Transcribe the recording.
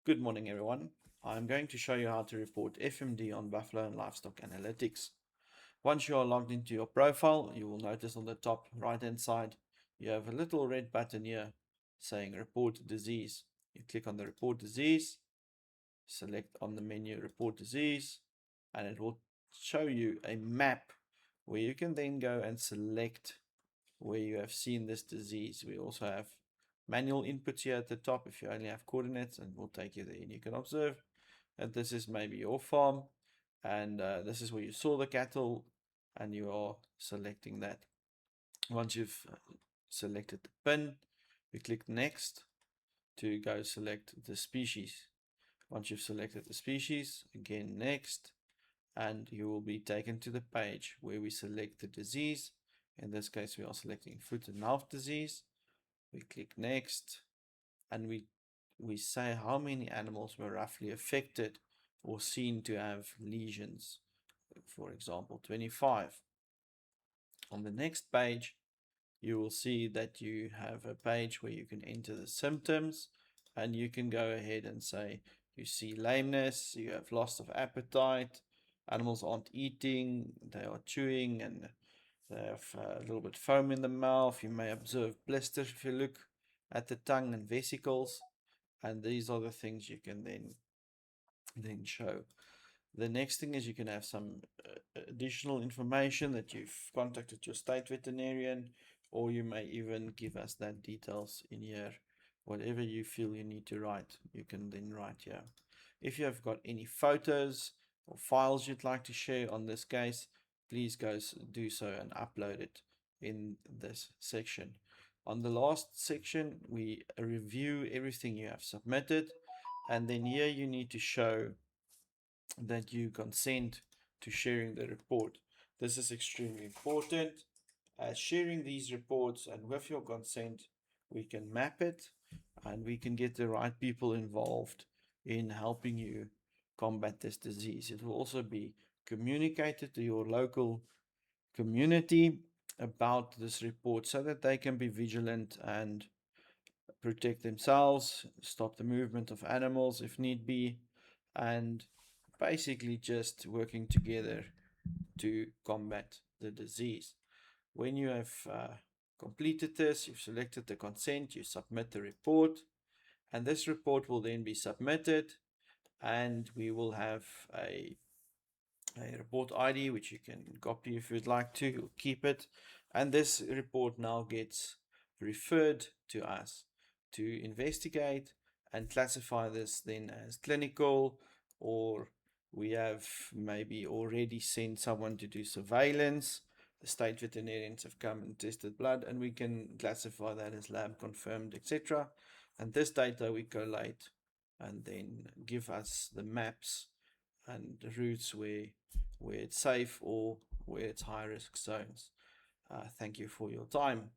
Good morning, everyone. I'm going to show you how to report FMD on Buffalo and Livestock Analytics. Once you are logged into your profile, you will notice on the top right-hand side, you have a little red button here saying Report Disease. You click on the Report Disease, select on the menu Report Disease, and it will show you a map where you can then go and select where you have seen this disease. We also have manual inputs here at the top if you only have coordinates, and we'll take you there. And you can observe that this is maybe your farm, and this is where you saw the cattle, and you are selecting that. Once you've selected the pin, we click next to go select the species. Once you've selected the species, again next, and you will be taken to the page where we select the disease. In this case, we are selecting foot and mouth disease. We click next, and we say how many animals were roughly affected or seen to have lesions. For example, 25. On the next page, you will see that you have a page where you can enter the symptoms, and you can go ahead and say you see lameness, you have loss of appetite, animals aren't eating, they are chewing, and they have a little bit foam in the mouth. You may observe blisters if you look at the tongue and vesicles, and these are the things you can then show. The next thing is you can have some additional information that you've contacted your state veterinarian, or you may even give us that details in here. Whatever you feel you need to write, you can then write here. If you have got any photos or files you'd like to share on this case, please go do so and upload it in this section. On the last section, we review everything you have submitted, and then here you need to show that you consent to sharing the report. This is extremely important. As sharing these reports and with your consent, we can map it and we can get the right people involved in helping you combat this disease. It will also be communicated to your local community about this report so that they can be vigilant and protect themselves, stop the movement of animals if need be, and basically just working together to combat the disease. When you have completed this, you've selected the consent, you submit the report, and this report will then be submitted, and we will have a report ID which you can copy if you'd like to, keep it, and this report now gets referred to us to investigate and classify this then as clinical, or we have maybe already sent someone to do surveillance. The state veterinarians have come and tested blood, and we can classify that as lab confirmed, etc. And this data we collate and then give us the maps and the routes where it's safe or where it's high risk zones. Thank you for your time.